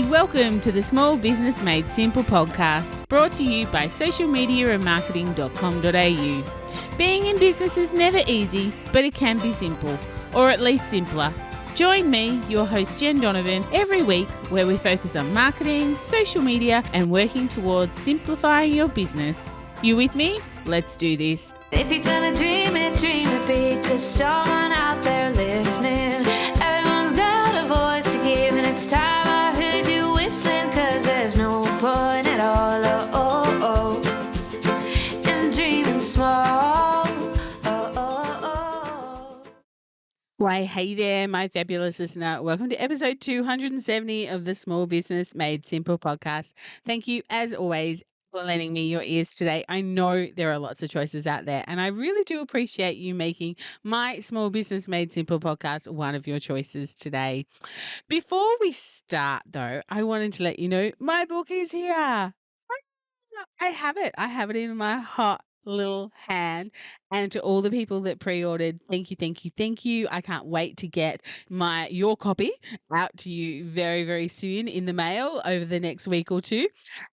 Hey, welcome to the Small Business Made Simple podcast, brought to you by socialmediaandmarketing.com.au. Being in business is never easy, but it can be simple, or at least simpler. Join me, your host Jen Donovan, every week where we focus on marketing, social media, and working towards simplifying your business. You with me? Let's do this. If you're gonna dream it big, 'cause someone out there listening. Everyone's got a voice to give, and it's time I heard you whistling, 'cause there's no point at all, in dreaming small. Why, hey there, my fabulous listener. Welcome to episode 270 of the Small Business Made Simple podcast. Thank you, as always, for lending me your ears today. I know there are lots of choices out there, and I really do appreciate you making my Small Business Made Simple podcast one of your choices today. Before we start, though, I wanted to let you know my book is here. I have it. I have it in my hot little hand. And to all the people that pre-ordered, thank you, thank you, thank you. I can't wait to get your copy out to you very, very soon in the mail over the next week or two.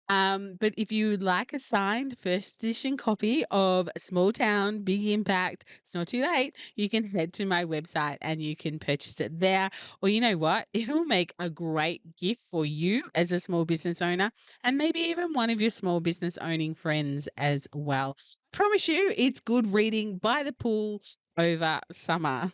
But if you would like a signed first edition copy of Small Town, Big Impact, it's not too late. You can head to my website and you can purchase it there. Or you know what? It'll make a great gift for you as a small business owner, and maybe even one of your small business owning friends as well. Promise you, it's good reading by the pool over summer.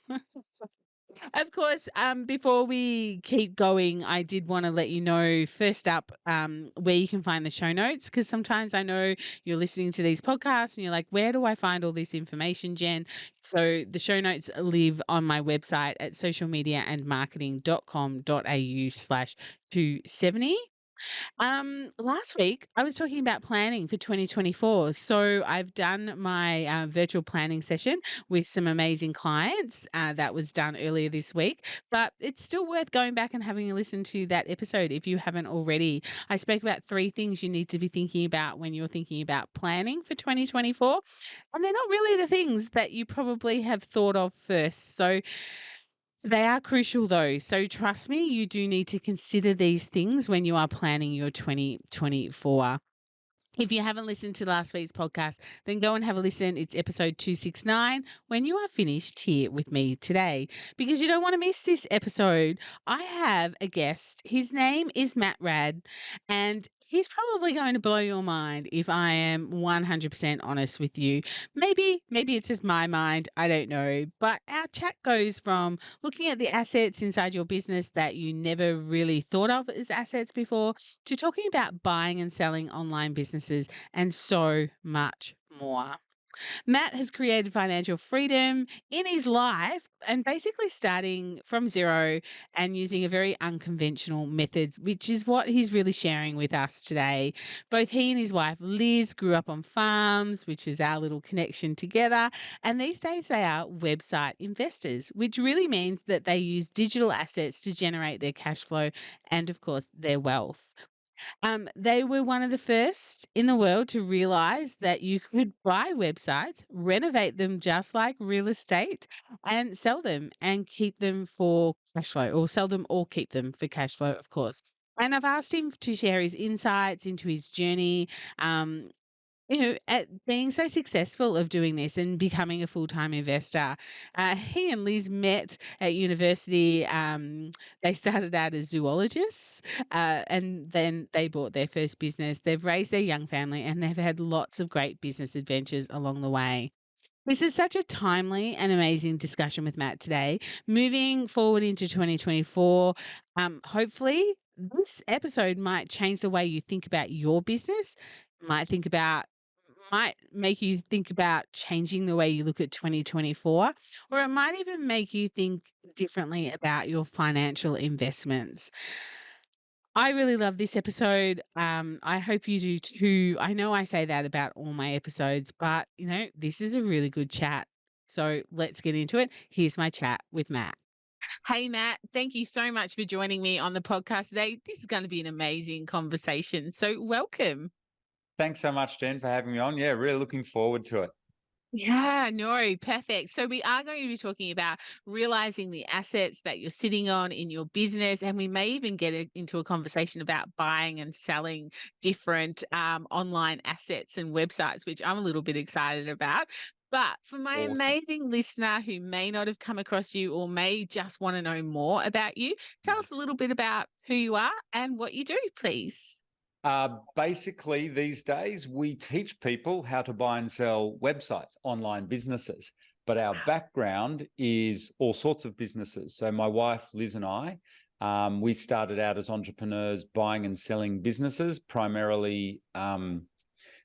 Of course, before we keep going, I did want to let you know first up where you can find the show notes, because sometimes I know you're listening to these podcasts and you're like, where do I find all this information, Jen? So the show notes live on my website at socialmediaandmarketing.com.au/270. Last week I was talking about planning for 2024. So I've done my virtual planning session with some amazing clients. That was done earlier this week, but it's still worth going back and having a listen to that episode if you haven't already. I spoke about 3 things you need to be thinking about when you're thinking about planning for 2024, and they're not really the things that you probably have thought of first. So they are crucial though. So trust me, you do need to consider these things when you are planning your 2024. If you haven't listened to last week's podcast, then go and have a listen. It's episode 269 when you are finished here with me today, because you don't want to miss this episode. I have a guest. His name is Matt Rad, and he's probably going to blow your mind if I am 100% honest with you. Maybe it's just my mind. I don't know. But our chat goes from looking at the assets inside your business that you never really thought of as assets before, to talking about buying and selling online businesses and so much more. Matt has created financial freedom in his life and basically starting from zero and using a very unconventional method, which is what he's really sharing with us today. Both he and his wife Liz grew up on farms, which is our little connection together, and these days they are website investors, which really means that they use digital assets to generate their cash flow and, of course, their wealth. They were one of the first in the world to realize that you could buy websites, renovate them just like real estate, and sell them and keep them for cash flow, or sell them or keep them for cash flow, of course. And I've asked him to share his insights into his journey, um, at being so successful of doing this and becoming a full-time investor. He and Liz met at university. They started out as zoologists, and then they bought their first business. They've raised their young family, and they've had lots of great business adventures along the way. This is such a timely and amazing discussion with Matt today. Moving forward into 2024, hopefully this episode might change the way you think about your business, might make you think about changing the way you look at 2024, or it might even make you think differently about your financial investments. I really love this episode. I hope you do too. I know I say that about all my episodes, but this is a really good chat. So let's get into it. Here's my chat with Matt. Hey, Matt, thank you so much for joining me on the podcast today. This is going to be an amazing conversation. So welcome. Thanks so much, Jen, for having me on. Yeah, really looking forward to it. Yeah, no, perfect. So we are going to be talking about realizing the assets that you're sitting on in your business, and we may even get into a conversation about buying and selling different online assets and websites, which I'm a little bit excited about. But for my Awesome. amazing listener who may not have come across you or may just want to know more about you, tell us a little bit about who you are and what you do, please. Basically, these days, we teach people how to buy and sell websites, online businesses. But our background is all sorts of businesses. So my wife, Liz, and I, we started out as entrepreneurs buying and selling businesses, primarily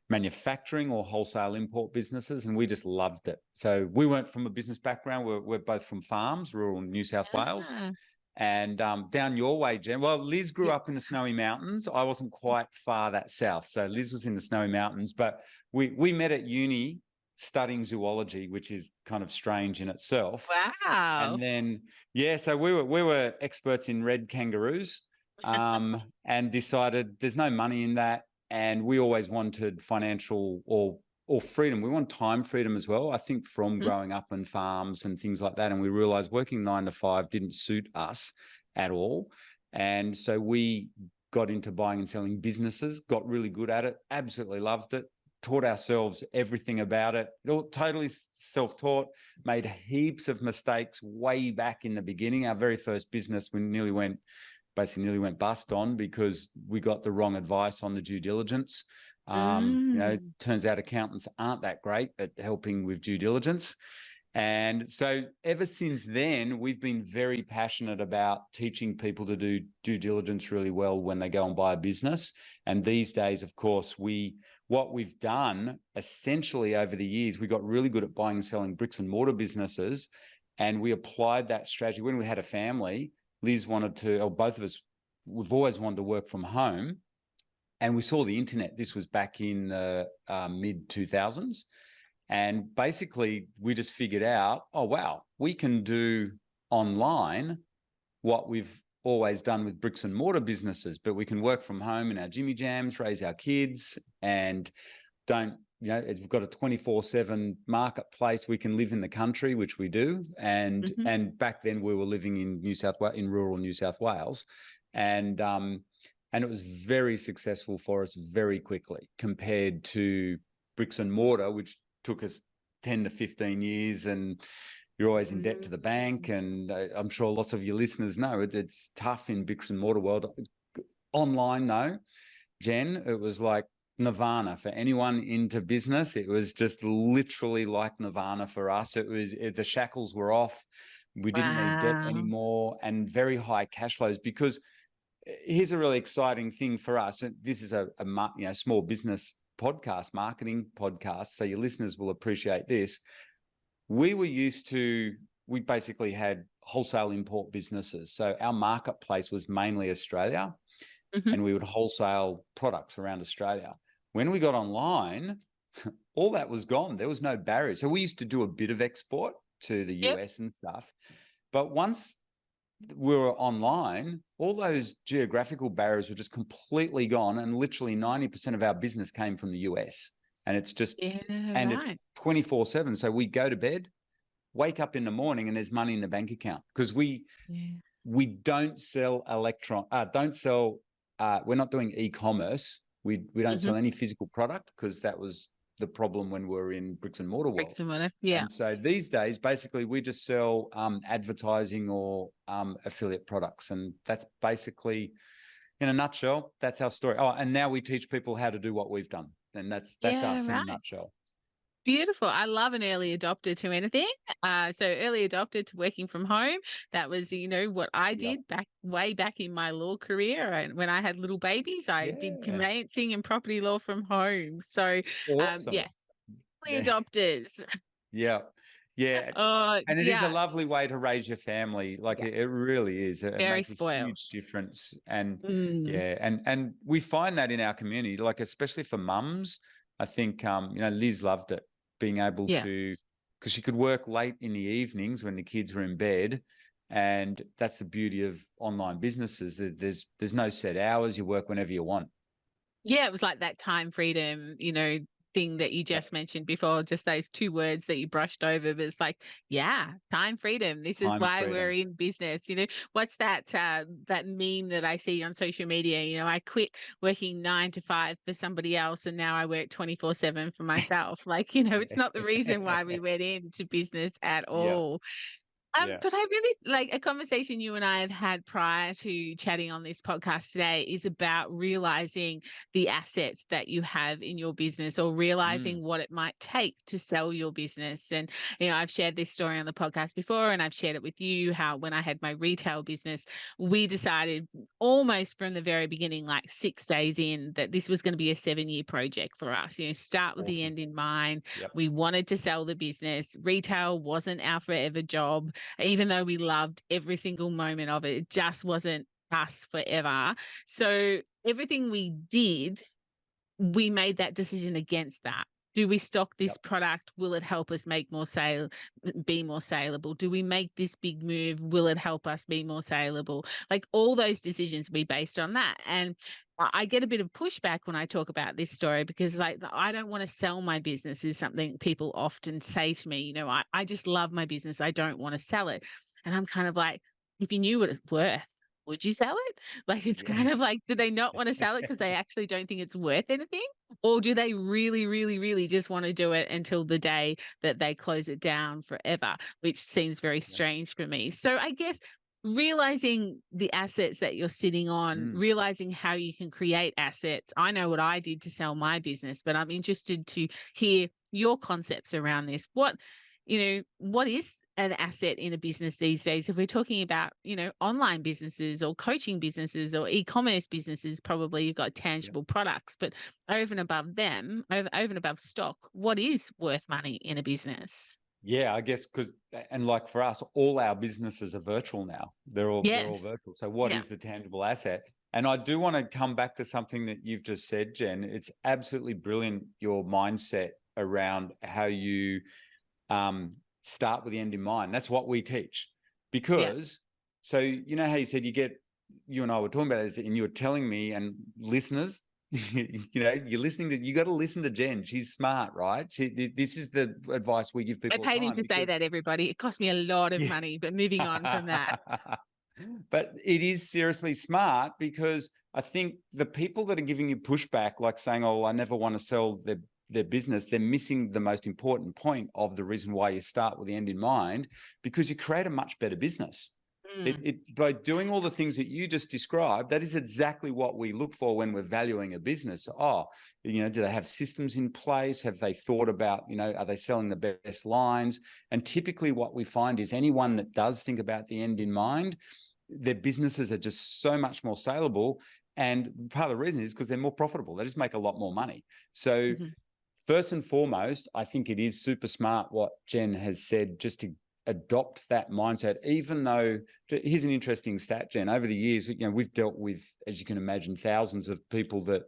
manufacturing or wholesale import businesses, and we just loved it. So we weren't from a business background. We're both from farms, rural New South Wales. Ah, And down your way, Jen. Well, Liz grew yeah. up in the Snowy Mountains. I wasn't quite far that south. So Liz was in the Snowy Mountains, but we met at uni studying zoology, which is kind of strange in itself. Wow. And then, yeah, so we were experts in red kangaroos, and decided there's no money in that. And we always wanted financial or freedom. We want time freedom as well, I think, from Mhm. growing up on farms and things like that. And we realized working 9 to 5 didn't suit us at all. And so we got into buying and selling businesses, got really good at it, absolutely loved it, taught ourselves everything about it, totally self-taught, made heaps of mistakes way back in the beginning. Our very first business, we nearly went bust on because we got the wrong advice on the due diligence. Mm. Turns out accountants aren't that great at helping with due diligence. And so ever since then, we've been very passionate about teaching people to do due diligence really well when they go and buy a business. And these days, of course, what we've done essentially over the years, we got really good at buying and selling bricks and mortar businesses. And we applied that strategy when we had a family. Liz wanted to, or both of us, we've always wanted to work from home. And we saw the internet. This was back in the mid 2000s. And basically, we just figured out, oh, wow, we can do online what we've always done with bricks and mortar businesses, but we can work from home in our Jimmy Jams, raise our kids, and we've got a 24/7 marketplace. We can live in the country, which we do. Mhm. And back then we were living in rural New South Wales. And it was very successful for us very quickly compared to bricks and mortar, which took us 10 to 15 years, and you're always in debt to the bank. And I'm sure lots of your listeners know it's tough in bricks and mortar world. Online, though, Jen, it was like nirvana for anyone into business. It was just literally like nirvana for us. The shackles were off. We didn't need debt Wow. anymore, and very high cash flows. Because here's a really exciting thing for us. This is a small business podcast, marketing podcast, so your listeners will appreciate this. We basically had wholesale import businesses. So our marketplace was mainly Australia, Mhm. and we would wholesale products around Australia. When we got online, all that was gone. There was no barrier. So we used to do a bit of export to the Yep. US and stuff. But once we were online, all those geographical barriers were just completely gone. And literally 90% of our business came from the US. And it's Yeah, it's right. 24/7. So we go to bed, wake up in the morning, and there's money in the bank account, because Yeah. we don't sell we're not doing e-commerce. We don't Mhm. sell any physical product, because that was the problem when we were in bricks and mortar world. Bricks and mortar. Yeah. And so these days, basically, we just sell advertising or affiliate products. And that's basically, in a nutshell, that's our story. Oh, and now we teach people how to do what we've done. And that's Yeah, us in a right. nutshell. Beautiful. I love an early adopter to anything. So early adopter to working from home. That was, what I Yep. did way back in my law career. And when I had little babies, I did Yeah. conveyancing and property law from home. So, Awesome. yes, early Yeah. adopters. Yeah. Yeah. Oh, And it is a yeah, lovely way to raise your family. Like yeah, it really is. It very makes a spoiled. huge difference. And Mm, yeah, and we find that in our community, like especially for mums. I think Liz loved it, being able yeah. to, because she could work late in the evenings when the kids were in bed. And that's the beauty of online businesses. There's no set hours. You work whenever you want. Yeah, it was like that time freedom, thing that you just mentioned before, just those two words that you brushed over, but it's like, yeah, time freedom. This is Time why we're freedom. in business. What's that meme that I see on social media? I quit working 9 to 5 for somebody else and now I work 24/7 for myself. It's not the reason why we went into business at Yeah. all. Yeah. But I really like a conversation you and I have had prior to chatting on this podcast today is about realizing the assets that you have in your business or Mm. realizing what it might take to sell your business. And, I've shared this story on the podcast before and I've shared it with you how when I had my retail business, we decided almost from the very beginning, like 6 days in, that this was going to be a 7-year project for us. Start with the Awesome. end in mind. Yep. We wanted to sell the business. Retail wasn't our forever job. Even though we loved every single moment of it, it just wasn't us forever. So everything we did, we made that decision against that. Do we stock this Yep. product? Will it help us make more be more saleable? Do we make this big move? Will it help us be more saleable? Like all those decisions be based on that. And I get a bit of pushback when I talk about this story because I don't want to sell my business is something people often say to me. I just love my business. I don't want to sell it. And I'm kind of like, if you knew what it's worth, would you sell it? It's kind Yeah. of like, do they not want to sell it because they actually don't think it's worth anything? Or do they really, really, really just want to do it until the day that they close it down forever, which seems very Yep. strange for me. So I guess realizing the assets that you're sitting on, Mm. realizing how you can create assets. I know what I did to sell my business, but I'm interested to hear your concepts around this. What is an asset in a business these days? If we're talking about, online businesses or coaching businesses or e-commerce businesses, probably you've got Yep. tangible products, but over and above them, over and above stock, what is worth money in a business? Yeah, I guess and like for us, all our businesses are virtual now. They're all Yes. virtual. So what Yeah. is the tangible asset? And I do want to come back to something that you've just said, Jen. It's absolutely brilliant, your mindset around how you start with the end in mind. That's what we teach. Because so you know how you said you and I were talking about this and you were telling me and listeners, you're listening you got to listen to Jen. She's smart, right? This is the advice we give I people all the paid him time to say because that, everybody. It cost me a lot of yeah. money, but moving on from that. But it is seriously smart because I think the people that are giving you pushback, like saying, "Oh, well, I never want to sell their business," they're missing the most important point of the reason why you start with the end in mind, because you create a much better business. By doing all the things that you just described, that is exactly what we look for when we're valuing a business. Do they have systems in place? Have they thought about, are they selling the best lines? And typically what we find is anyone that does think about the end in mind, their businesses are just so much more saleable. And part of the reason is because they're more profitable. They just make a lot more money. So first and foremost, I think it is super smart what Jen has said, just to adopt that mindset, even though here's an interesting stat, Jen. Over the years, we've dealt with, as you can imagine, thousands of people that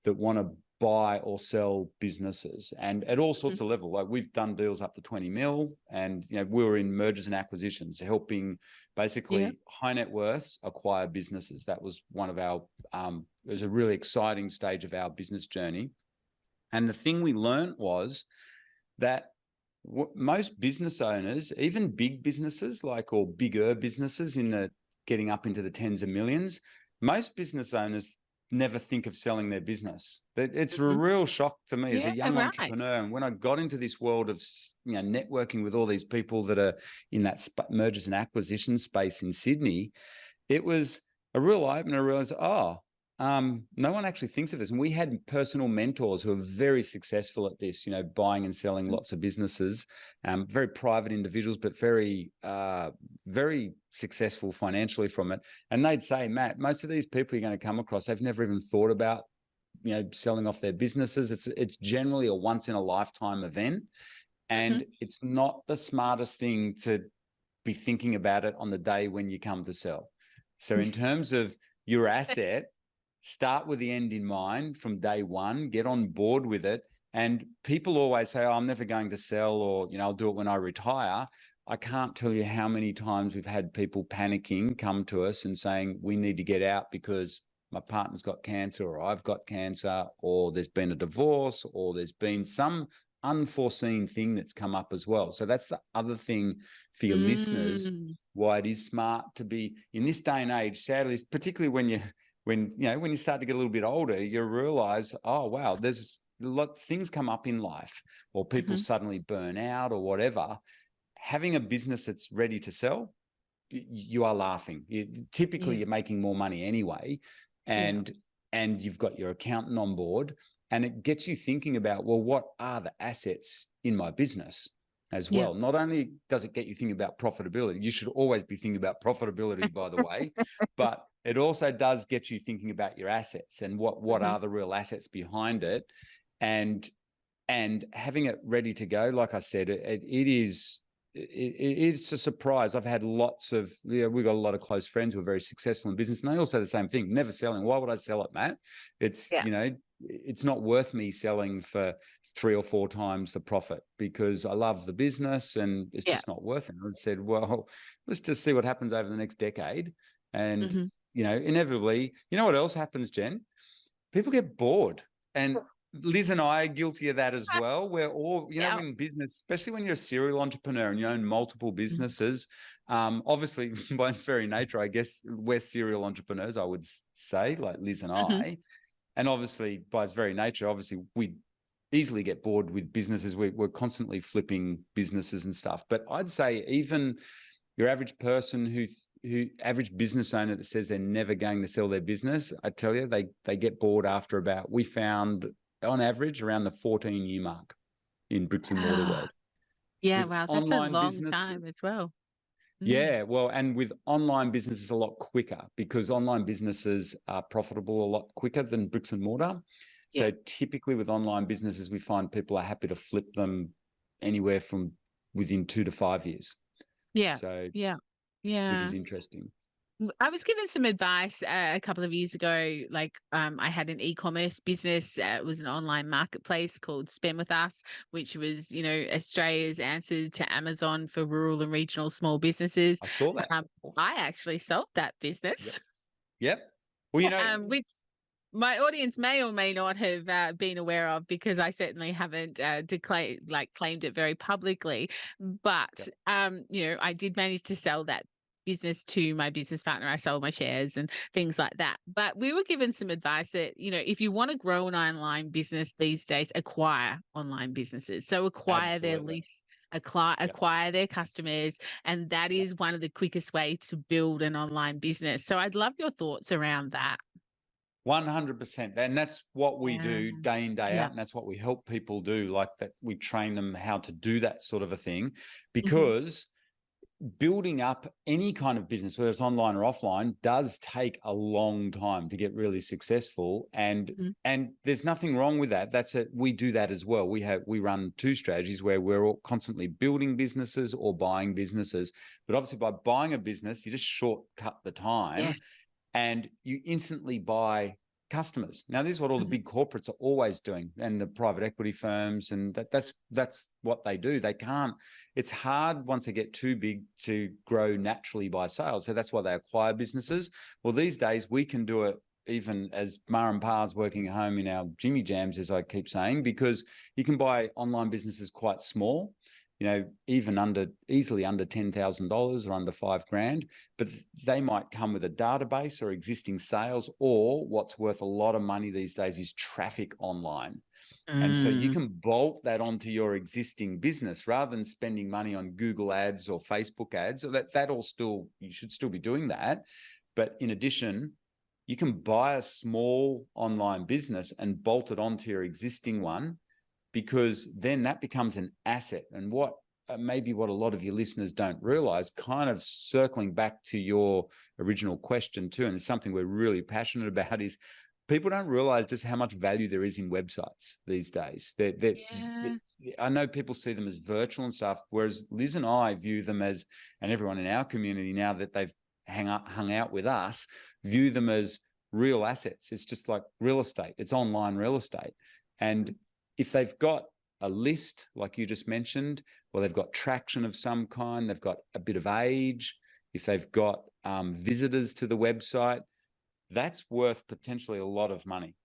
want to buy or sell businesses, and at all sorts of levels. Like we've done deals up to 20 mil, and we were in mergers and acquisitions, helping basically high net worths acquire businesses. That was one of our it was a really exciting stage of our business journey. And the thing we learned was that most business owners, even big businesses or bigger businesses getting up into the tens of millions, most business owners never think of selling their business. It's a real shock to me as a young entrepreneur. And when I got into this world of networking with all these people that are in that mergers and acquisition space in Sydney, it was a real eye-opener. I realized, no one actually thinks of this. And we had personal mentors who are very successful at this, buying and selling lots of businesses, very private individuals, but very, very successful financially from it. And they'd say, Matt, most of these people you're going to come across, they've never even thought about, selling off their businesses. It's generally a once in a lifetime event. And it's not the smartest thing to be thinking about it on the day when you come to sell. So in terms of your asset, start with the end in mind from day one, get on board with it. And people always say, I'm never going to sell, or, I'll do it when I retire. I can't tell you how many times we've had people panicking come to us and saying, we need to get out because my partner's got cancer, or I've got cancer, or there's been a divorce, or there's been some unforeseen thing that's come up as well. So that's the other thing for your listeners, Mm. why it is smart to be in this day and age, sadly, particularly when you start to get a little bit older, you realize, oh wow, there's a lot of things come up in life, or people Mhm. suddenly burn out or whatever. Having a business that's ready to sell, you are laughing. Typically, Yeah. you're making more money anyway, Yeah. and you've got your accountant on board, and it gets you thinking about, well, what are the assets in my business as Yeah. well? Not only does it get you thinking about profitability, you should always be thinking about profitability, by the way, but it also does get you thinking about your assets and what Mhm. are the real assets behind it, and having it ready to go. Like I said, it's a surprise. I've had lots of, we've got a lot of close friends who are very successful in business, and they all say the same thing: never selling. Why would I sell it, Matt? It's Yeah. it's not worth me selling for 3 or 4 times the profit, because I love the business and it's Yeah. just not worth it. I said, well, let's just see what happens over the next decade. And, Mhm. Inevitably, you know what else happens, Jen? People get bored. And Liz and I are guilty of that as well. We're all, Yeah. in business, especially when you're a serial entrepreneur and you own multiple businesses, obviously by its very nature, I guess we're serial entrepreneurs, I would say, like Liz and Mhm. I. And obviously, by its very nature, obviously, we easily get bored with businesses. We're constantly flipping businesses and stuff. But I'd say even your average person who average business owner that says they're never going to sell their business, I tell you, they get bored after about, we found on average around the 14-year mark in bricks and mortar Ah. world. Yeah, With wow, that's a online long businesses, time as well. Mm. yeah, well, and with online businesses a lot quicker, because online businesses are profitable a lot quicker than bricks and mortar. Yeah. So typically with online businesses, we find people are happy to flip them anywhere from within 2 to 5 years. Yeah. So, Yeah. which is Yeah. interesting. I was given some advice a couple of years ago. Like, I had an e-commerce business. It was an online marketplace called Spend With Us, which was, Australia's answer to Amazon for rural and regional small businesses. I saw that. Awesome. I actually sold that Yep. business, Yep. Well, which my audience may or may not have been aware of, because I certainly haven't claimed it very publicly. But yep. I did manage to sell that business to my business partner. I sold my shares and things like that. But we were given some advice that, if you want to grow an online business these days, acquire online businesses. So acquire their Absolutely. list, Yep. acquire their customers, and that Yep. is one of the quickest way to build an online business. So I'd love your thoughts around that. 100%. And that's what we Yeah. do day in, day Yeah. out. And that's what we help people do, like that. We train them how to do that sort of a thing, Mhm. because building up any kind of business, whether it's online or offline, does take a long time to get really successful. And Mhm. there's nothing wrong with that. That's it. We do that as well. We run 2 strategies where we're all constantly building businesses or buying businesses. But obviously by buying a business, you just shortcut the time. Yes. And you instantly buy customers. Now, this is what all the Mhm. big corporates are always doing, and the private equity firms, and that's what they do. They can't. It's hard once they get too big to grow naturally by sales. So that's why they acquire businesses. Well, these days we can do it even as Ma and Pa's working at home in our Jimmy Jams, as I keep saying, because you can buy online businesses quite small, even easily under $10,000 or under $5,000, but they might come with a database or existing sales, or what's worth a lot of money these days is traffic online. And so you Mm. can bolt that onto your existing business rather than spending money on Google ads or Facebook ads. So you should still be doing that. But in addition, you can buy a small online business and bolt it onto your existing one, because then that becomes an asset. And what maybe what a lot of your listeners don't realize, kind of circling back to your original question too, and it's something we're really passionate about, is people don't realize just how much value there is in websites these days. Yeah. I know people see them as virtual and stuff, whereas Liz and I view them as, and everyone in our community now that they've hung out with us, view them as real assets. It's just like real estate. It's online real estate. And if they've got a list, like you just mentioned, or they've got traction of some kind, they've got a bit of age, if they've got visitors to the website, that's worth potentially a lot of money,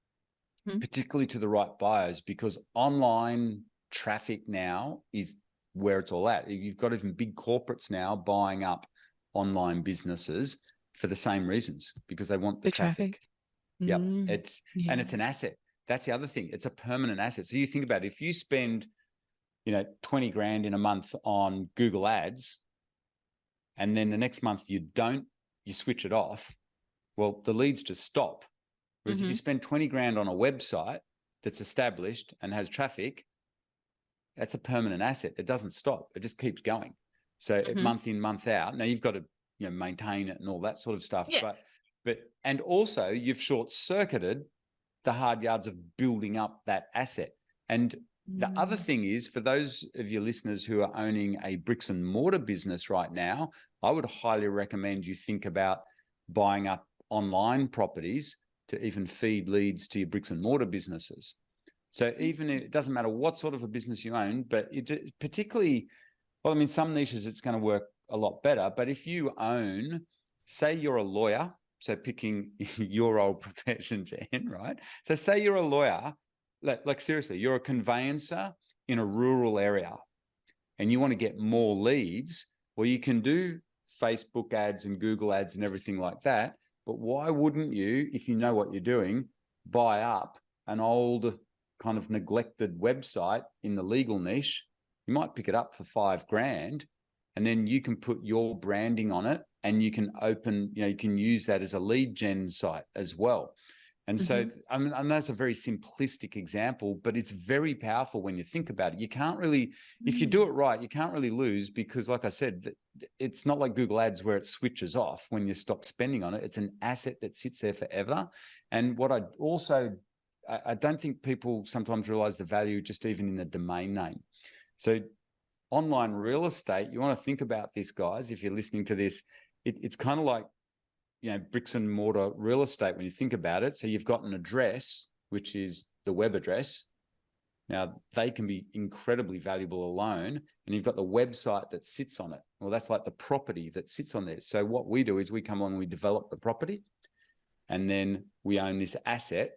Mhm. particularly to the right buyers, because online traffic now is where it's all at. You've got even big corporates now buying up online businesses for the same reasons, because they want the The traffic. traffic. Yep. Mm, And it's an asset. That's the other thing. It's a permanent asset. So you think about it, if you spend, 20 grand in a month on Google Ads, and then the next month you switch it off, well, the leads just stop. Whereas if you spend 20 grand on a website that's established and has traffic, that's a permanent asset. It doesn't stop. It just keeps going. So month in, month out. Now you've got to, maintain it and all that sort of stuff. Yes. And also you've short-circuited the hard yards of building up that asset. And the other thing is, for those of your listeners who are owning a bricks and mortar business right now, I would highly recommend you think about buying up online properties to even feed leads to your bricks and mortar businesses. So even it doesn't matter what sort of a business you own, but particularly, well, I mean, some niches it's going to work a lot better. But if you own, say you're a lawyer, so picking your old profession, Jen, right? So say you're a lawyer, like seriously, you're a conveyancer in a rural area and you want to get more leads, well, you can do Facebook ads and Google ads and everything like that. But why wouldn't you, if you know what you're doing, buy up an old kind of neglected website in the legal niche? You might pick it up for 5 grand, and then you can put your branding on it, and you can open, you can use that as a lead gen site as well. And so, I mean, I know it's a very simplistic example, but it's very powerful when you think about it. You can't really, if you do it right, you can't really lose, because like I said, it's not like Google Ads where it switches off when you stop spending on it. It's an asset that sits there forever. And what I don't think people sometimes realize the value just even in the domain name. So online real estate, you want to think about this, guys, if you're listening to this, it's kind of like, bricks and mortar real estate when you think about it. So you've got an address, which is the web address. Now they can be incredibly valuable alone, and you've got the website that sits on it. Well, that's like the property that sits on there. So what we do is we come on and we develop the property, and then we own this asset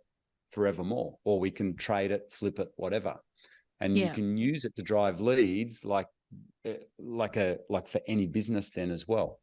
forevermore, or we can trade it, flip it, whatever. And you can use it to drive leads like for any business then as well.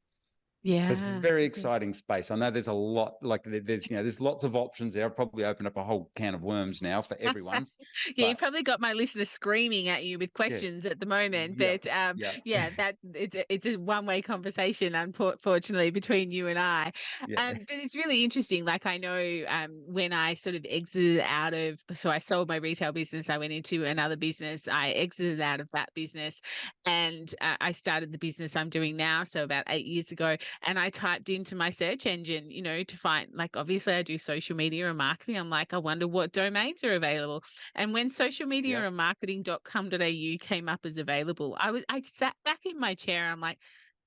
Yeah. So it's a very exciting space. I know there's a lot, there's lots of options there. I'll probably open up a whole can of worms now for everyone. Yeah, you've probably got my listeners screaming at you with questions at the moment. But that it's a one-way conversation, unfortunately, between you and I. But it's really interesting. Like, I know when I sort of exited out of, so I sold my retail business, I went into another business, I exited out of that business, and I started the business I'm doing now, so about 8 years ago. And I typed into my search engine, to find, like, obviously I do social media and marketing. I'm like, I wonder what domains are available. And when social media and marketing.com.au came up as available, I sat back in my chair. I'm like,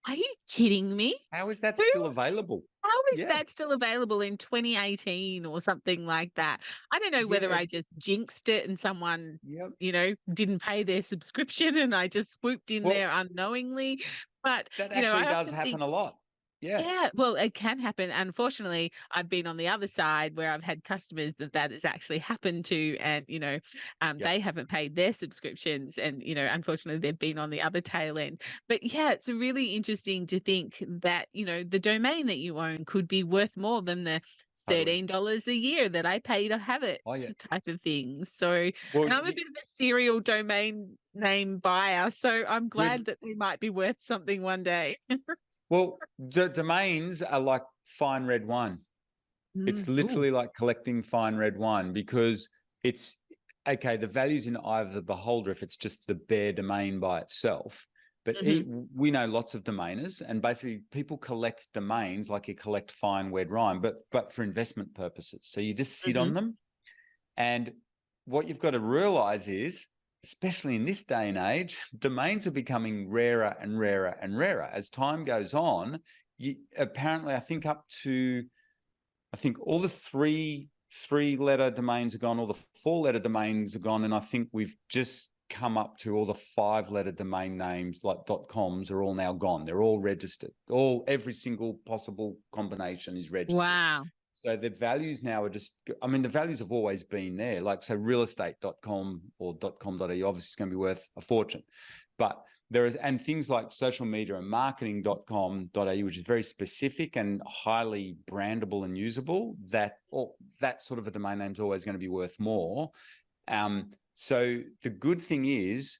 are you kidding me? How is that still available? How is that still available in 2018 or something like that? I don't know whether I just jinxed it and someone, didn't pay their subscription and I just swooped in there unknowingly. But that actually does happen a lot. Yeah, well, it can happen. Unfortunately, I've been on the other side where I've had customers that has actually happened to, and they haven't paid their subscriptions, and unfortunately, they've been on the other tail end. But yeah, it's really interesting to think that the domain that you own could be worth more than the $13 a year that I pay to have it, type of thing. So, and I'm a bit of a serial domain name buyer, so I'm glad that they might be worth something one day. Well, the domains are like fine red wine. It's literally like collecting fine red wine, because it's, okay, the value's in the eye of the beholder if it's just the bare domain by itself. But we know lots of domainers, and basically people collect domains like you collect fine red wine, but for investment purposes. So you just sit on them. And what you've got to realize is, especially in this day and age, domains are becoming rarer and rarer and rarer. As time goes on, apparently I think all the three-letter domains are gone, all the 4-letter domains are gone, and I think we've just come up to all the 5-letter domain names like .coms are all now gone. They're all registered. Every single possible combination is registered. Wow. So the values now are just, I mean, the values have always been there. Like, so realestate.com or .com.au obviously is going to be worth a fortune. But there is, and things like social media and marketing.com.au, which is very specific and highly brandable and usable, that sort of a domain name is always going to be worth more. So the good thing is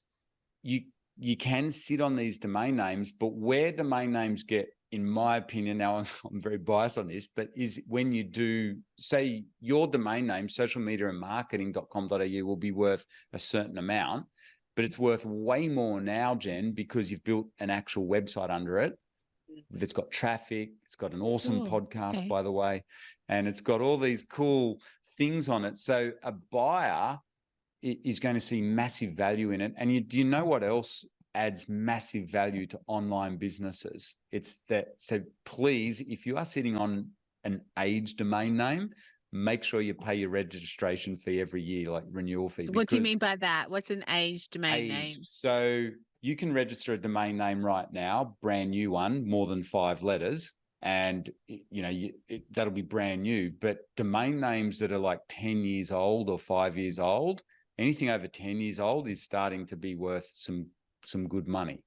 you can sit on these domain names, but where domain names get, in my opinion, now I'm very biased on this, but is when you do, say your domain name, social media and marketing.com.au will be worth a certain amount, but it's worth way more now, Jen, because you've built an actual website under it. It's got traffic, it's got an awesome podcast, by the way, and it's got all these cool things on it. So a buyer is going to see massive value in it. And do you know what else adds massive value to online businesses? It's that, so please, if you are sitting on an aged domain name, make sure you pay your registration fee every year, like renewal fee. So what do you mean by that? What's an aged domain name? So you can register a domain name right now, brand new one, more than 5 letters, and that'll be brand new. But domain names that are like 10 years old or 5 years old, anything over 10 years old is starting to be worth some good money.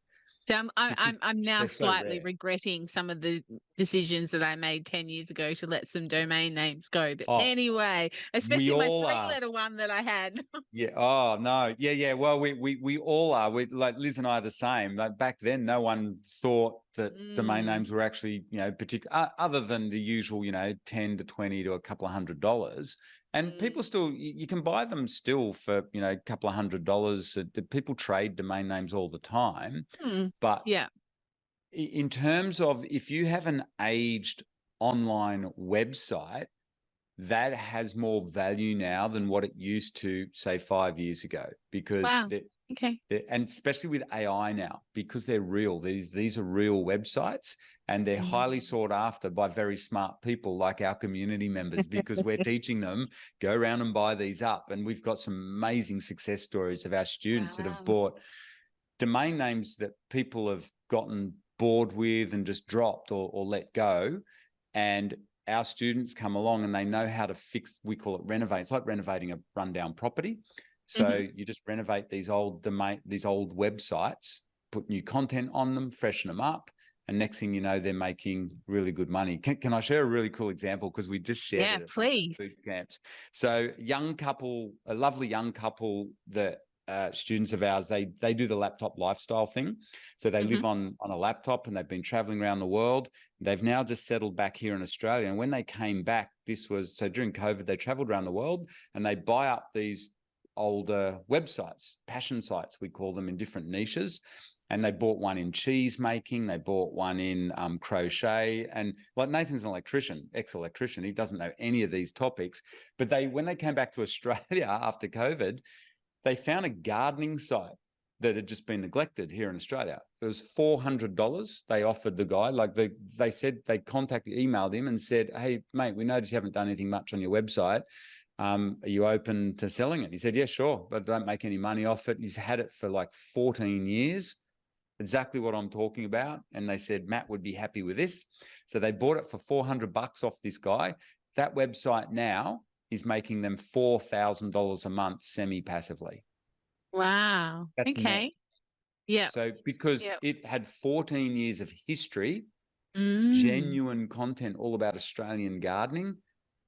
So I'm now slightly regretting some of the decisions that I made 10 years ago to let some domain names go. But anyway, especially my 3-letter one that I had. Yeah. Oh no. Yeah. Well, we all are. We, like Liz and I, are the same. Like back then, no one thought that domain names were actually, particular, other than the usual, 10 to 20 to a couple of $100. And people still, you can buy them still for, a couple of $100. People trade domain names all the time. But in terms of, if you have an aged online website, that has more value now than what it used to, say, 5 years ago, because and especially with AI now, because they're real. These are real websites, and they're highly sought after by very smart people like our community members, because we're teaching them, go around and buy these up. And we've got some amazing success stories of our students that have bought domain names that people have gotten bored with and just dropped or let go. And our students come along and they know how to fix, we call it renovate. It's like renovating a rundown property. So you just renovate these old websites, put new content on them, freshen them up, and next thing you know, they're making really good money. Can I share a really cool example? Because we just shared it at please. Boot camps. So a lovely young couple that students of ours, they do the laptop lifestyle thing. So they live on a laptop, and they've been traveling around the world. They've now just settled back here in Australia. And when they came back, so during COVID, they traveled around the world, and they buy up these older websites, passion sites, we call them, in different niches. And they bought one in cheese making, they bought one in crochet. And like, Nathan's an electrician, ex-electrician, he doesn't know any of these topics. But when they came back to Australia after COVID, they found a gardening site that had just been neglected here in Australia. It was $400 they offered the guy. Like they said, they emailed him and said, hey, mate, we noticed you haven't done anything much on your website. Are you open to selling it? He said, yeah, sure, but don't make any money off it. He's had it for like 14 years, exactly what I'm talking about. And they said, Matt would be happy with this. So they bought it for $400 off this guy. That website now is making them $4,000 a month semi-passively. Wow. That's okay. Net. Yeah. So because it had 14 years of history, genuine content all about Australian gardening.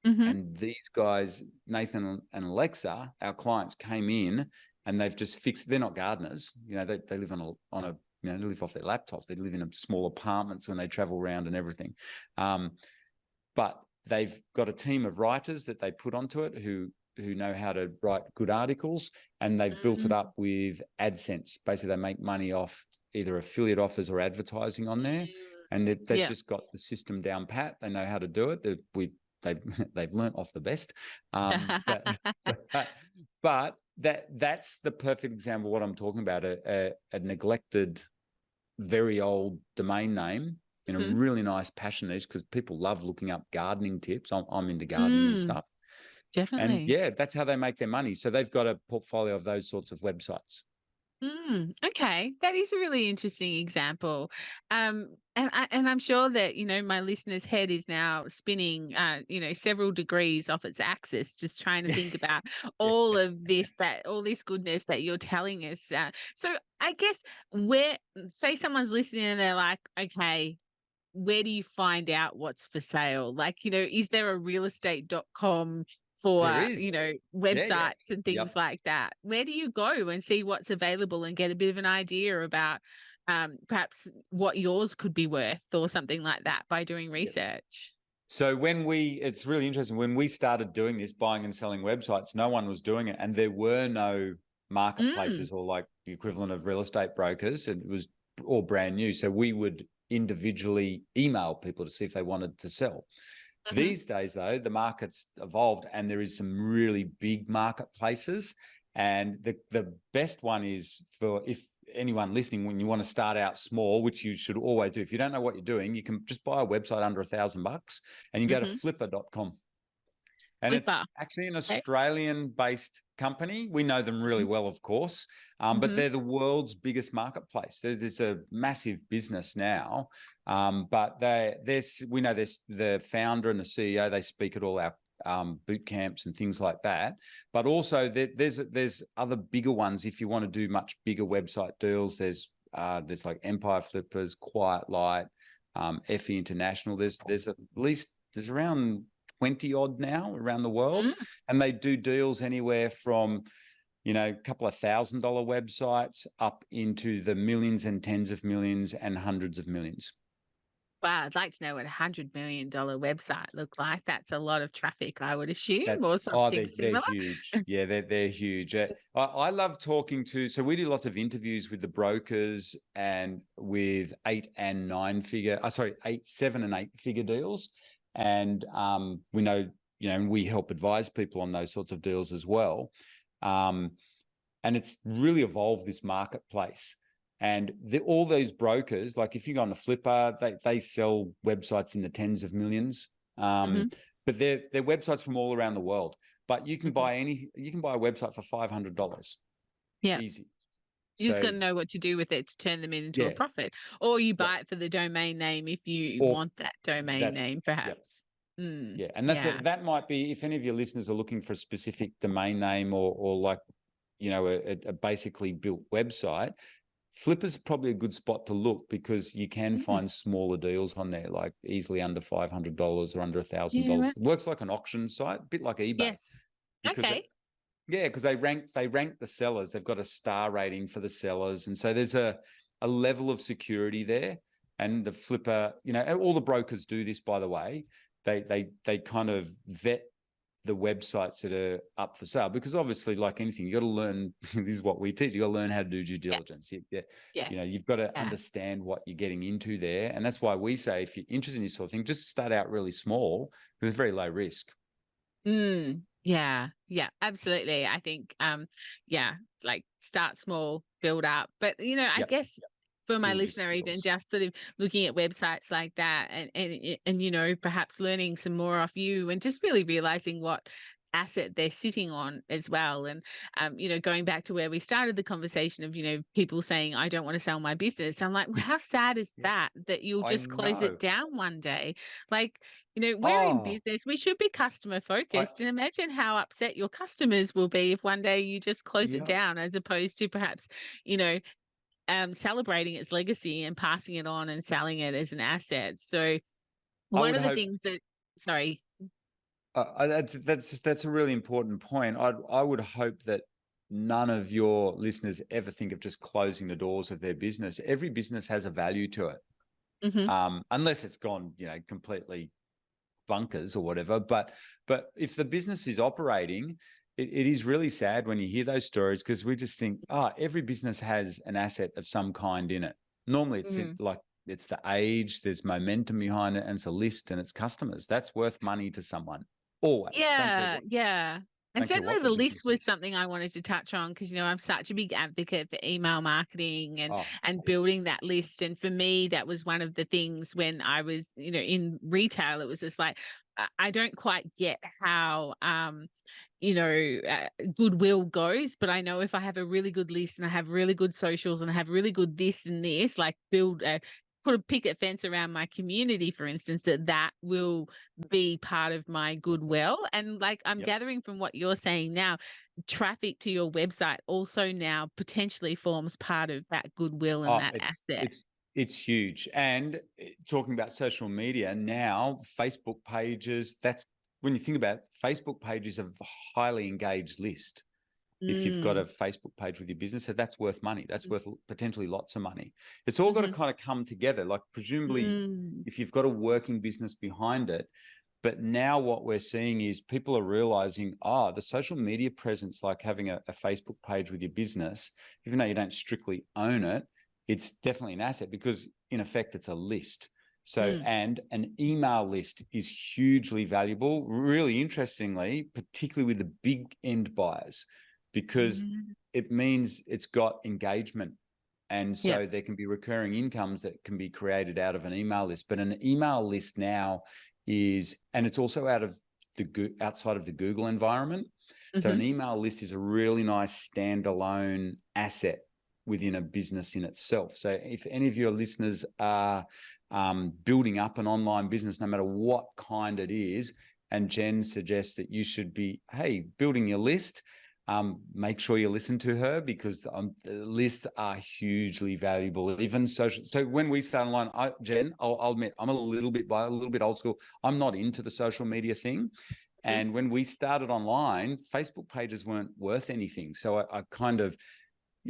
And these guys, Nathan and Alexa, our clients, came in and they've just fixed. They're not gardeners, they live they live off their laptops. They live in small apartments when they travel around and everything. But they've got a team of writers that they put onto it who know how to write good articles, and they've built it up with AdSense. Basically, they make money off either affiliate offers or advertising on there, and they've just got the system down pat. They know how to do it. They've learnt off the best, but that's the perfect example of what I'm talking about. A neglected, very old domain name in a really nice passion niche, because people love looking up gardening tips. I'm into gardening and stuff. Definitely. And that's how they make their money. So they've got a portfolio of those sorts of websites. Okay, that is a really interesting example. And I'm sure that, my listener's head is now spinning, several degrees off its axis, just trying to think about Yeah. all this goodness that you're telling us. So I guess where, say someone's listening and they're like, okay, where do you find out what's for sale? Like, is there a realestate.com There for, is. Yeah, yeah. websites and things Yep. like that? Where do you go and see what's available and get a bit of an idea about perhaps what yours could be worth or something like that by doing Yep. research? So it's really interesting. When we started doing this, buying and selling websites, no one was doing it, and there were no Mm, marketplaces or like the equivalent of real estate brokers. It was all brand new. So we would individually email people to see if they wanted to sell. mhm, These days, though, the market's evolved and there is some really big marketplaces. And the best one is for if anyone listening, when you want to start out small, which you should always do. If you don't know what you're doing, you can just buy a website under $1,000 and you go to mhm. flipper.com. And it's Flipper. actually an Okay. Australian-based company. We know them really well, of course, but Mm-hmm. they're the world's biggest marketplace. There's a massive business now, but we know this the founder and the CEO. They speak at all our boot camps and things like that. But also there's other bigger ones if you want to do much bigger website deals. There's like Empire Flippers, Quiet Light, Effie International. There's at least there's around 20 odd now around the world, Mm. and they do deals anywhere from a couple of $1,000 websites up into the millions and tens of millions and hundreds of millions. Wow, I'd like to know what $100 million website look like. That's a lot of traffic, I would assume, or something They're similar. huge. Yeah, they're huge. I love talking to. So we do lots of interviews with the brokers and with 7 and 8 figure deals, and we know and we help advise people on those sorts of deals as well. Um, and it's really evolved this marketplace. And all those brokers, like if you go on a Flipper, they sell websites in the tens of millions. Mhm, But they're websites from all around the world. But you can mhm. buy a website for $500, Yeah. easy. You just So gotta know what to do with it to turn them into a yeah, profit, or you yeah, buy it for the domain name if you or want that domain that, name, yeah, perhaps. Mm, yeah, and yeah. that might be if any of your listeners are looking for a specific domain name or like a basically built website. Flipper's probably a good spot to look because you can Mm, find smaller deals on there, like easily under $500 or under yeah, $1,000. right. It works like an auction site, a bit like eBay, Yes. because Okay. because they rank the sellers. They've got a star rating for the sellers, and so there's a level of security there. And the Flipper, and all the brokers do this, by the way. They kind of vet the websites that are up for sale because obviously, like anything, you got to learn. This is what we teach. You got to learn how to do due Yeah. diligence. Yes. You've got to Yeah. understand what you're getting into there, and that's why we say if you're interested in this sort of thing, just start out really small because it's very low risk. Yeah. Yeah, absolutely. I think, yeah, like start small, build up. But, I Yep, guess for my build your listener, even skills. just sort of looking at websites like that and perhaps learning some more off you and just really realizing what asset they're sitting on as well. And, going back to where we started the conversation of, people saying, I don't want to sell my business. I'm like, well, how sad is Yeah, that you'll I just close it know. down one day? Like, we're in Oh, business. We should be customer I focused. And imagine how upset your customers will be if one day you just close it yeah. down as opposed to perhaps, you know, celebrating its legacy and passing it on and selling it as an asset. So I one would of the hope things that, sorry, that's a really important point. I would hope that none of your listeners ever think of just closing the doors of their business. Every business has a value to it, hmm unless it's gone, completely bunkers or whatever. But if the business is operating, it is really sad when you hear those stories because we just think, every business has an asset of some kind in it. Normally, like it's the age, there's momentum behind it, and it's a list and it's customers. That's worth money to someone. Always. Yeah, yeah. And Don't care certainly what the the list business was is. something I wanted to touch on because, I'm such a big advocate for email marketing and Oh, and building that list. And for me, that was one of the things when I was, in retail, it was just like, I don't quite get how, goodwill goes, but I know if I have a really good list and I have really good socials and I have really good this and this, like put a picket fence around my community, for instance, that will be part of my goodwill. And like I'm Yep. gathering from what you're saying now, traffic to your website also now potentially forms part of that goodwill and Oh, that asset. it's huge. And talking about social media now, Facebook pages, that's when you think about it, Facebook pages, a highly engaged list. If you've got a Mm. Facebook page with your business, so that's worth money. That's Mhm. worth potentially lots of money. It's all got to Mhm. kind of come together. Like presumably, Mm. if you've got a working business behind it, but now what we're seeing is people are realizing, the social media presence, like having a Facebook page with your business, even though you don't strictly own it, it's definitely an asset because in effect, it's a list. So, Mm. and an email list is hugely valuable, really interestingly, particularly with the big end buyers, because Mm. it means it's got engagement. And Yeah. so there can be recurring incomes that can be created out of an email list. But an email list now and it's also outside of the Google environment. So an Mhm. email list is a really nice standalone asset within a business in itself. So if any of your listeners are building up an online business, no matter what kind it is, and Jen suggests that you should be, hey, building your list, make sure you listen to her because the lists are hugely valuable. Even social. So when we start online, Jen, I'll admit I'm a little bit old school. I'm not into the social media thing. Mhm. And when we started online, Facebook pages weren't worth anything. So I kind of,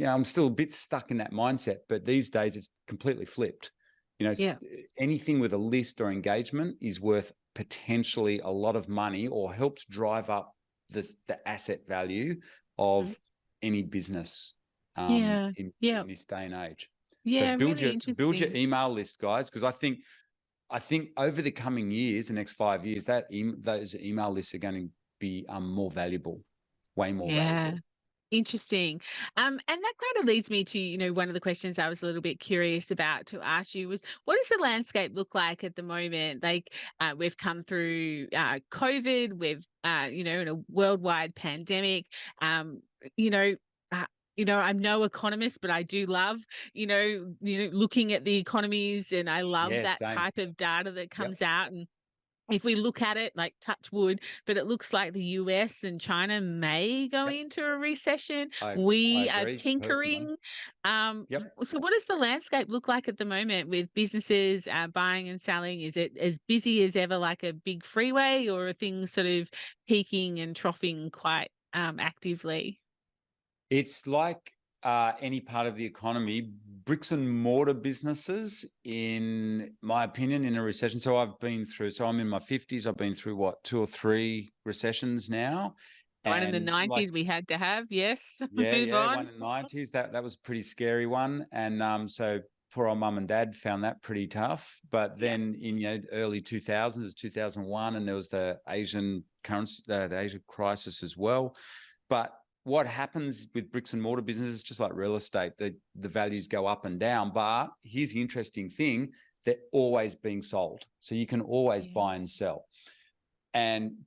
I'm still a bit stuck in that mindset. But these days it's completely flipped. Yeah. Anything with a list or engagement is worth potentially a lot of money or helps drive up the asset value Mhm. of any business Yeah. in Yeah. this day and age. So Yeah, really build your interesting. email list, guys, because I think over the coming years, the next 5 years, those email lists are going to be more valuable, way more Yeah. valuable. Interesting. And that kind of leads me to, one of the questions I was a little bit curious about to ask you was, what does the landscape look like at the moment? Like, we've come through COVID, we've, in a worldwide pandemic. You know, uh, I'm no economist, but I do love, looking at the economies, and I love Yeah, that same. type of data that Yep. comes out. And if we look at it, like touch wood, but it looks like the US and China may go Yep. into a recession. I We are agree personally. tinkering. Yep. So what does the landscape look like at the moment with businesses buying and selling? Is it as busy as ever, like a big freeway, or are things sort of peaking and troughing quite actively? It's like any part of the economy, bricks and mortar businesses, in my opinion, in a recession. So I'm in my 50s. I've been through what, two or three recessions now. One in the And like, 90s we had to have, yes. Move yeah, on. one in the 90s. That was a pretty scary one. And so poor old mum and dad found that pretty tough. But Yeah. then in early 2000s, 2001, and there was the Asian currency, the Asian crisis as well. But what happens with bricks and mortar businesses, just like real estate, the values go up and down. But here's the interesting thing: they're always being sold, so you can always Yeah. buy and sell.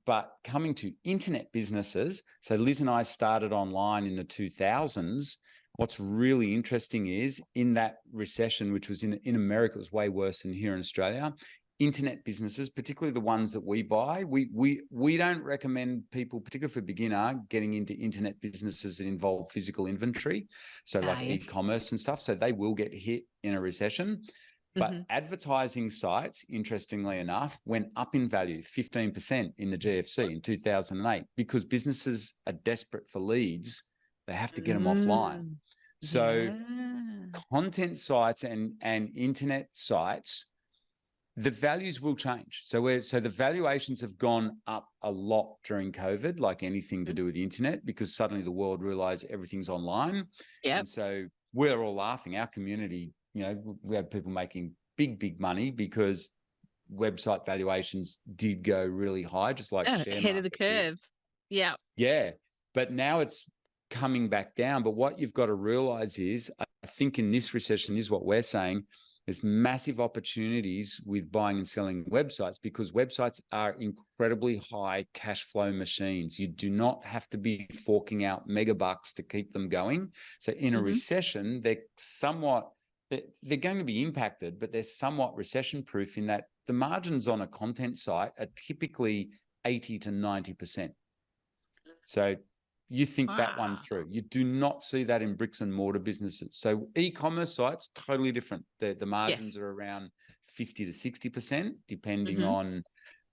But coming to internet businesses, so Liz and I started online in the 2000s. What's really interesting is in that recession, which was in America, it was way worse than here in Australia. Internet businesses, particularly the ones that we buy, we don't recommend people, particularly for beginner, getting into internet businesses that involve physical inventory, so like Yes. e-commerce and stuff. So they will get hit in a recession. But Hmm. advertising sites, interestingly enough, went up in value 15% in the GFC in 2008 because businesses are desperate for leads. They have to get them offline. Mm. So Yeah. content sites and internet sites, the values will change. So the valuations have gone up a lot during COVID, like anything to Mhm. do with the internet, because suddenly the world realized everything's online. Yep. And so we're all laughing. Our community, we have people making big money because website valuations did go really high, just like Yeah, share ahead of the market did. curve. Yeah. Yeah. But now it's coming back down. But what you've got to realize is, I think in this recession is what we're saying, There's massive opportunities with buying and selling websites because websites are incredibly high cash flow machines. You do not have to be forking out megabucks to keep them going. So in a recession, they're going to be impacted, but they're somewhat recession proof in that the margins on a content site are typically 80 to 90%. So you think that one through. You do not see that in bricks and mortar businesses. So e-commerce sites, totally different. The margins are around 50 to 60%, depending on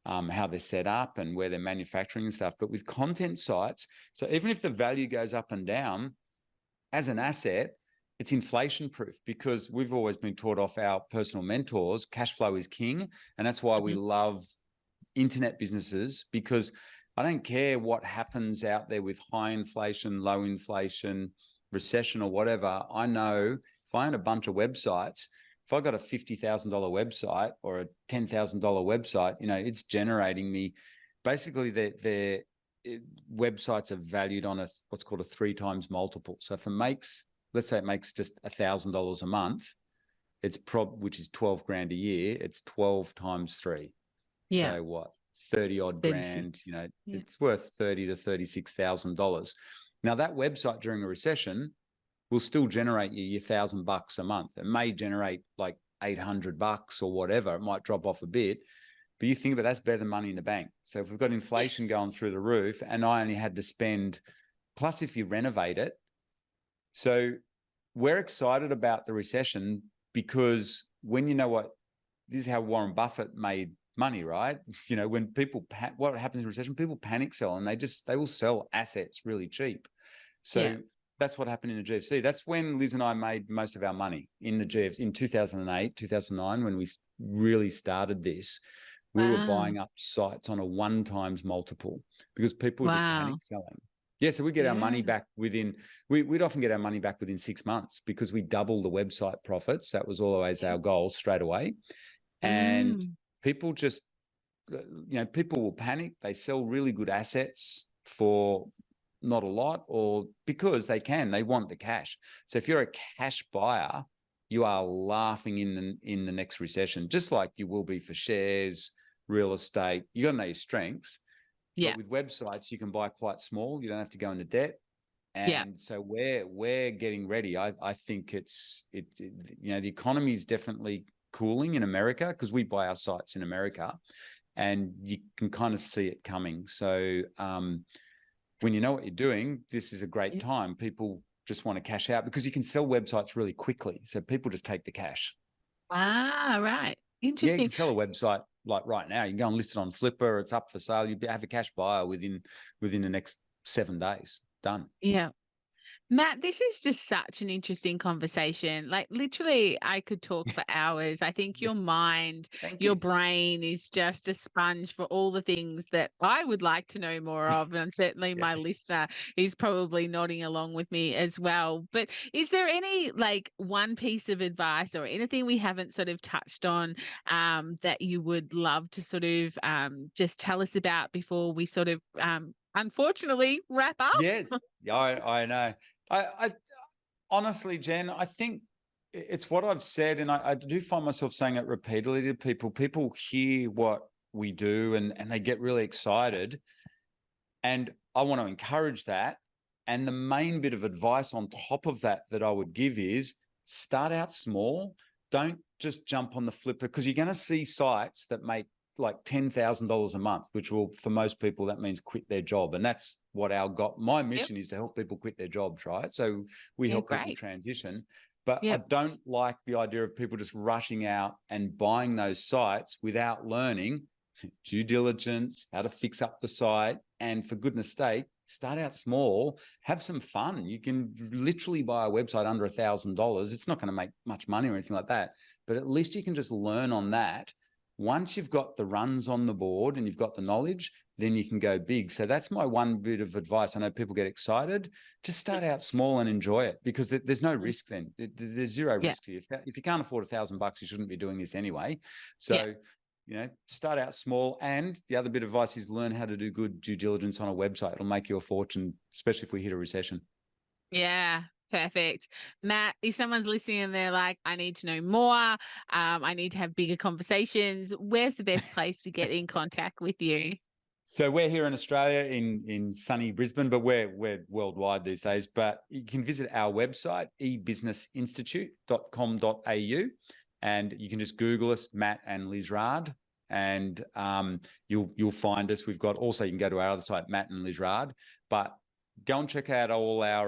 how they're set up and where they're manufacturing and stuff. But with content sites, so even if the value goes up and down, as an asset, it's inflation proof because we've always been taught off our personal mentors, cash flow is king. And that's why we love internet businesses, because I don't care what happens out there with high inflation, low inflation, recession or whatever. I know if I own a bunch of websites, if I got a $50,000 website or a $10,000 website, it's generating me basically their websites are valued on what's called a 3 times multiple. So if let's say it makes just $1,000 a month, which is 12 grand a year, it's 12 times 3. Yeah. So what? 30 odd grand, it's worth $30,000 to $36,000. Now that website during a recession will still generate you your $1,000 a month. It may generate like $800 or whatever. It might drop off a bit, but you think about that's better than money in the bank. So if we've got inflation going through the roof and I only had to spend, plus if you renovate it. So we're excited about the recession because when this is how Warren Buffett made money, right? When people, what happens in recession, people panic sell and they will sell assets really cheap. So that's what happened in the GFC. That's when Liz and I made most of our money in the GFC in 2008, 2009, when we really started this. We were buying up sites on a 1 times multiple because people were just panic selling. Yeah, so we get our money back we'd often get our money back within 6 months because we double the website profits. That was always our goal straight away. And people just, people will panic. They sell really good assets for not a lot or because they want the cash. So if you're a cash buyer, you are laughing in the next recession, just like you will be for shares, real estate. You got to know your strengths. Yeah. But with websites, you can buy quite small. You don't have to go into debt. And so we're getting ready. I think the economy is definitely cooling in America because we buy our sites in America and you can kind of see it coming. So when you know what you're doing, this is a great time. People just want to cash out because you can sell websites really quickly. So people just take the cash. Ah, right. Interesting. Yeah, you can sell a website like right now. You can go and list it on Flipper. It's up for sale. You have a cash buyer within the next 7 days. Done. Yeah. Matt, this is just such an interesting conversation. Like literally, I could talk for hours. I think your mind, your brain is just a sponge for all the things that I would like to know more of. And certainly my listener is probably nodding along with me as well. But is there any one piece of advice or anything we haven't sort of touched on that you would love to sort of just tell us about before we sort of unfortunately wrap up? Yes, I know. I honestly, Jen, I think it's what I've said, and I do find myself saying it repeatedly to people. People hear what we do and they get really excited. And I want to encourage that. And the main bit of advice on top of that I would give is start out small. Don't just jump on the Flipper because you're going to see sites that make like $10,000 a month, which will, for most people, that means quit their job. And that's what my mission is, to help people quit their jobs, right? So we help people transition. But I don't like the idea of people just rushing out and buying those sites without learning due diligence, how to fix up the site. And for goodness sake, start out small, have some fun. You can literally buy a website under $1,000. It's not going to make much money or anything like that, but at least you can just learn on that. Once you've got the runs on the board and you've got the knowledge, then you can go big. So that's my one bit of advice. I know people get excited. Just start out small and enjoy it because there's no risk then. There's zero risk to you. If you can't afford $1,000, you shouldn't be doing this anyway. So, start out small. And the other bit of advice is learn how to do good due diligence on a website. It'll make you a fortune, especially if we hit a recession. Yeah. Perfect. Matt, if someone's listening and they're like, I need to know more, I need to have bigger conversations, where's the best place to get in contact with you? So we're here in Australia in sunny Brisbane, but we're worldwide these days. But you can visit our website, ebusinessinstitute.com.au, and you can just Google us, Matt and Liz Rard, and you'll find us. We've got also, you can go to our other site, Matt and Liz Rard, but go and check out all our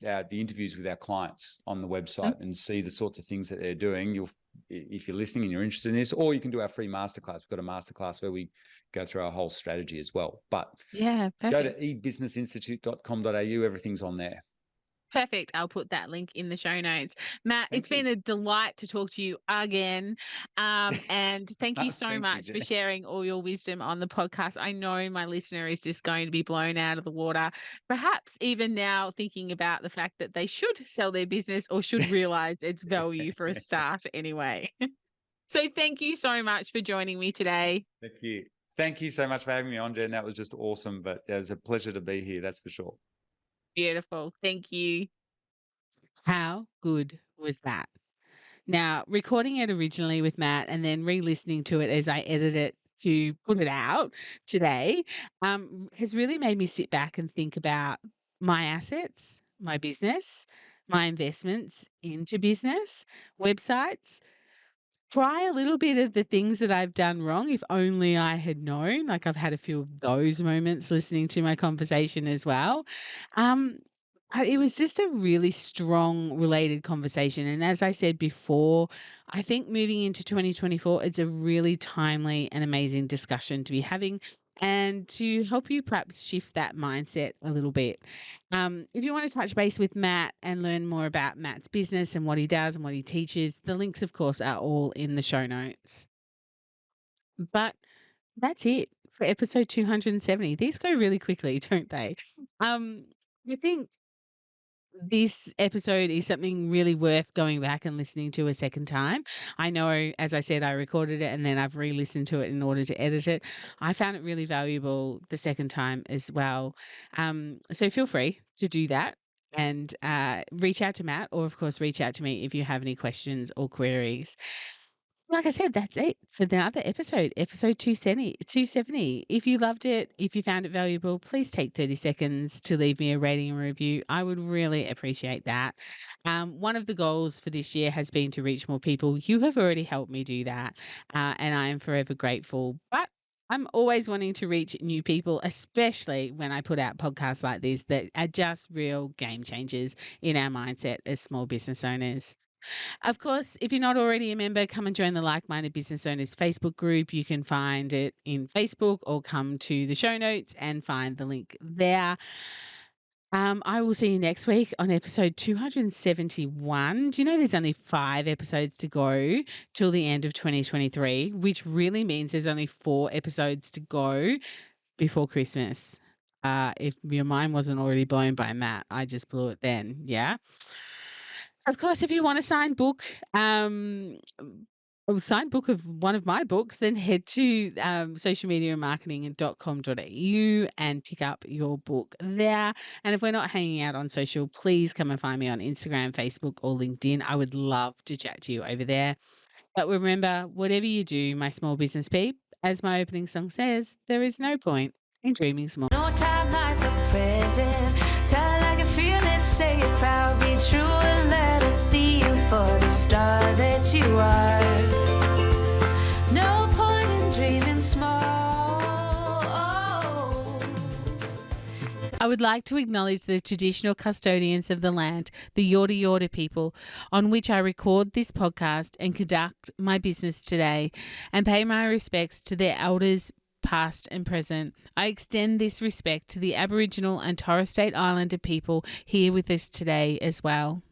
the interviews with our clients on the website and see the sorts of things that they're doing. If you're listening and you're interested in this, or you can do our free masterclass. We've got a masterclass where we go through our whole strategy as well. But Yeah, go to perfect. ebusinessinstitute.com.au. Everything's on there. Perfect. I'll put that link in the show notes. Matt, it's Thank you. been a delight to talk to you again. And thank you so Thank you, much for Jenny. sharing all your wisdom on the podcast. I know my listener is just going to be blown out of the water, perhaps even now thinking about the fact that they should sell their business or should realize its value for a start anyway. So thank you so much for joining me today. Thank you. Thank you so much for having me on, Jen. That was just awesome. But it was a pleasure to be here, that's for sure. Beautiful. Thank you. How good was that? Now, recording it originally with Matt and then re-listening to it as I edit it to put it out today, has really made me sit back and think about my assets, my business, my investments into business, websites, try a little bit of the things that I've done wrong. If only I had known. Like, I've had a few of those moments listening to my conversation as well. Um, it was just a really strong related conversation. And as I said before, I think moving into 2024, it's a really timely and amazing discussion to be having and to help you perhaps shift that mindset a little bit. If you want to touch base with Matt and learn more about Matt's business and what he does and what he teaches, the links, of course, are all in the show notes. But that's it for episode 270. These go really quickly, don't they? I think this episode is something really worth going back and listening to a second time. I know, as I said, I recorded it and then I've re-listened to it in order to edit it. I found it really valuable the second time as well. So feel free to do that and reach out to Matt, or of course, reach out to me if you have any questions or queries. Like I said, that's it for another episode 270. If you loved it, if you found it valuable, please take 30 seconds to leave me a rating and review. I would really appreciate that. One of the goals for this year has been to reach more people. You have already helped me do that, and I am forever grateful. But I'm always wanting to reach new people, especially when I put out podcasts like this that are just real game changers in our mindset as small business owners. Of course, if you're not already a member, come and join the Like Minded Business Owners Facebook group. You can find it in Facebook or come to the show notes and find the link there. I will see you next week on episode 271. Do you know there's only 5 episodes to go till the end of 2023, which really means there's only 4 episodes to go before Christmas. If your mind wasn't already blown by Matt, I just blew it then. Yeah. Of course, if you want a signed book, a signed book of one of my books, then head to socialmediamarketing.com.au and pick up your book there. And if we're not hanging out on social, please come and find me on Instagram, Facebook, or LinkedIn. I would love to chat to you over there. But remember, whatever you do, my small business peep, as my opening song says, there is no point in dreaming small. No time like the present. Tell it like you feel it, say it proud, be true, and let us see you for the star that you are. No point in dreaming small. I would like to acknowledge the traditional custodians of the land, the Yorta Yorta people, on which I record this podcast and conduct my business today, and pay my respects to their elders, past and present. I extend this respect to the Aboriginal and Torres Strait Islander people here with us today as well.